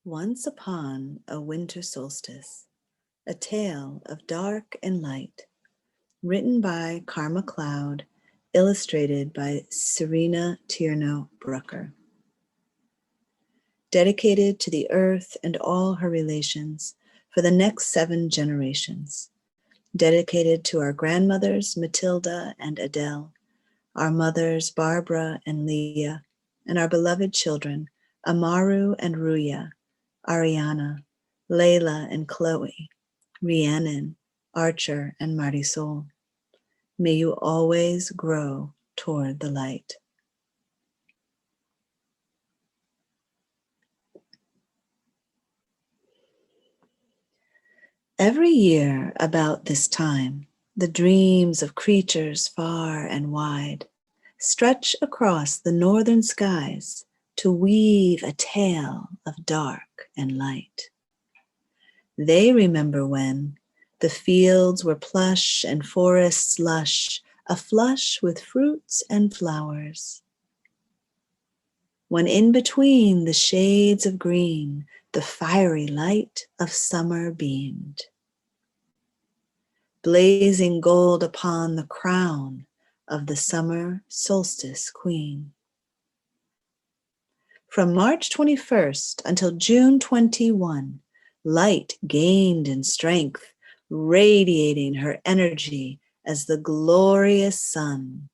Once upon a winter solstice, a tale of dark and light, written by Karma Cloud, illustrated by Serena Tierno Brucker. Dedicated to the earth and all her relations for the next 7 generations. Dedicated to our grandmothers, Matilda and Adele, our mothers, Barbara and Leah, and our beloved children, Amaru and Ruya, Ariana, Layla and Chloe, Rhiannon, Archer and Marisol. May you always grow toward the light. Every year about this time, the dreams of creatures far and wide stretch across the northern skies to weave a tale of dark and light. They remember when the fields were plush and forests lush, aflush with fruits and flowers. When in between the shades of green, the fiery light of summer beamed. Blazing gold upon the crown of the summer solstice queen. From March 21st until June 21, light gained in strength, radiating her energy as the glorious sun.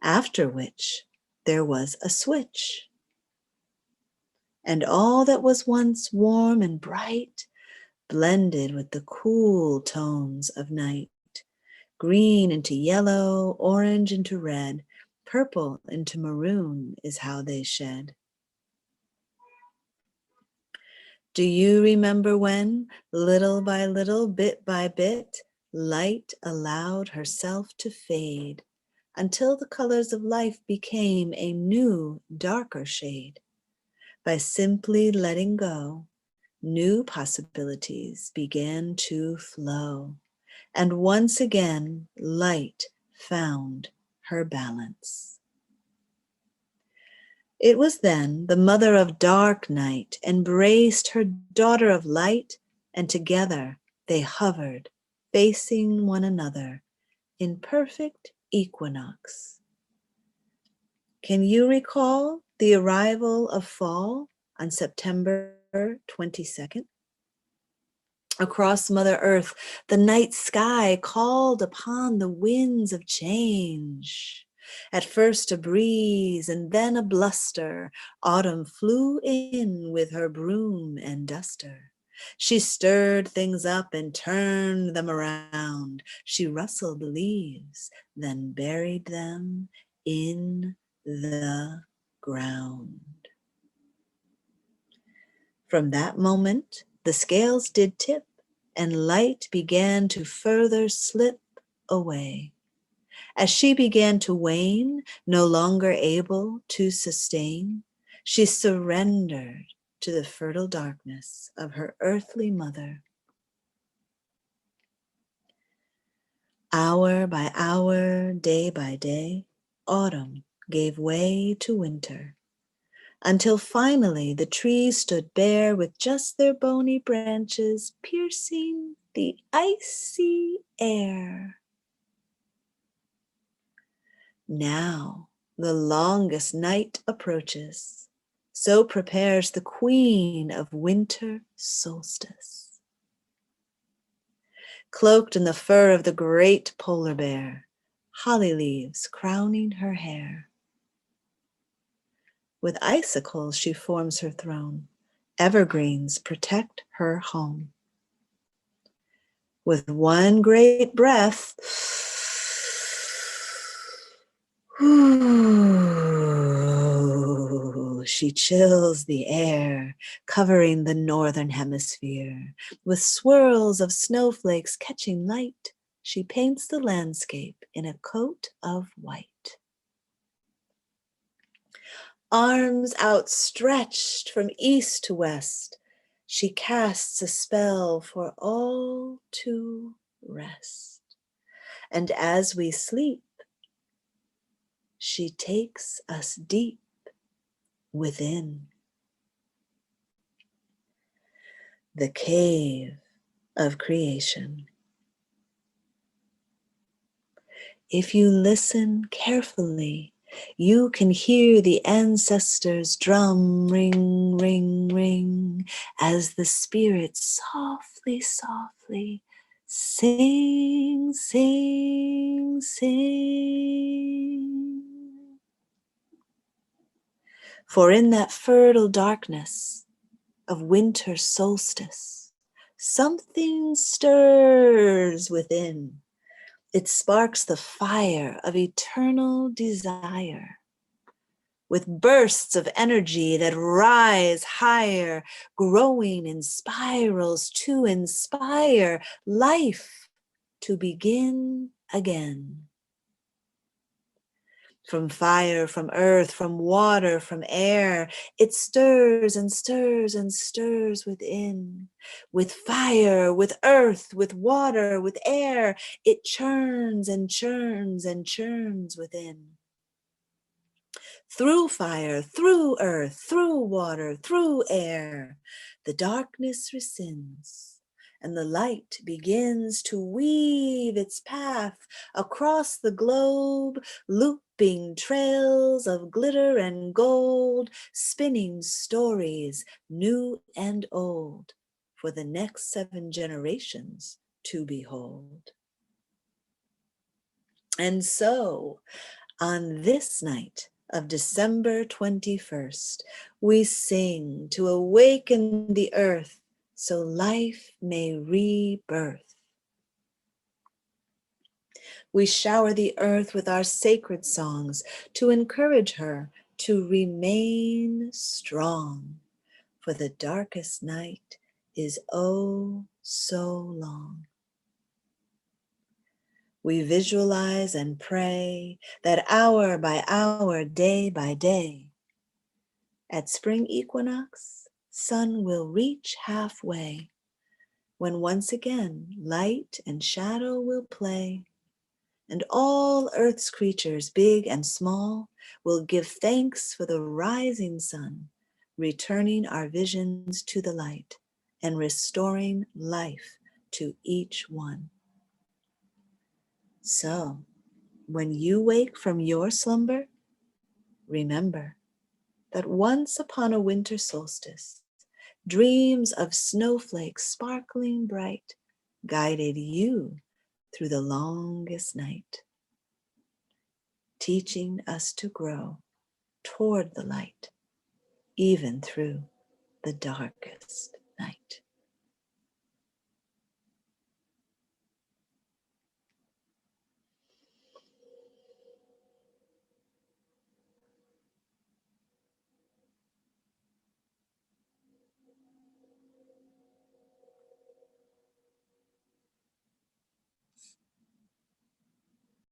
After which, there was a switch. And all that was once warm and bright blended with the cool tones of night. Green into yellow, orange into red, purple into maroon is how they shed. Do you remember when, little by little, bit by bit, light allowed herself to fade until the colors of life became a new, darker shade? By simply letting go, new possibilities began to flow, and once again, light found her balance. It was then the mother of dark night embraced her daughter of light, and together they hovered, facing one another in perfect equinox. Can you recall the arrival of fall on September 22nd? Across Mother Earth, the night sky called upon the winds of change. At first a breeze and then a bluster, autumn flew in with her broom and duster. She stirred things up and turned them around. She rustled the leaves, then buried them in the ground. From that moment, the scales did tip, and light began to further slip away. As she began to wane, no longer able to sustain, she surrendered to the fertile darkness of her earthly mother. Hour by hour, day by day, autumn gave way to winter, until finally the trees stood bare with just their bony branches piercing the icy air. Now the longest night approaches, so prepares the queen of winter solstice. Cloaked in the fur of the great polar bear, holly leaves crowning her hair. With icicles she forms her throne, evergreens protect her home. With one great breath, she chills the air, covering the northern hemisphere. With swirls of snowflakes catching light, she paints the landscape in a coat of white. Arms outstretched from east to west, she casts a spell for all to rest. And as we sleep, she takes us deep within. the cave of creation. If you listen carefully, you can hear the ancestors' drum ring, ring, ring, as the spirits softly, softly sing, sing, sing. For in that fertile darkness of winter solstice, something stirs within. It sparks the fire of eternal desire, with bursts of energy that rise higher, growing in spirals to inspire life to begin again. From fire, from earth, from water, from air, it stirs and stirs and stirs within. With fire, with earth, with water, with air, it churns and churns and churns within. Through fire, through earth, through water, through air, the darkness rescinds, and the light begins to weave its path across the globe, looping trails of glitter and gold, spinning stories new and old for the next 7 generations to behold. And so, on this night of December 21st, we sing to awaken the earth so life may rebirth. We shower the earth with our sacred songs to encourage her to remain strong, for the darkest night is oh so long. We visualize and pray that hour by hour, day by day, at spring equinox, sun will reach halfway, when once again light and shadow will play, and all earth's creatures, big and small, will give thanks for the rising sun, returning our visions to the light and restoring life to each one. So, when you wake from your slumber, remember that once upon a winter solstice, dreams of snowflakes sparkling bright guided you through the longest night, teaching us to grow toward the light, even through the darkest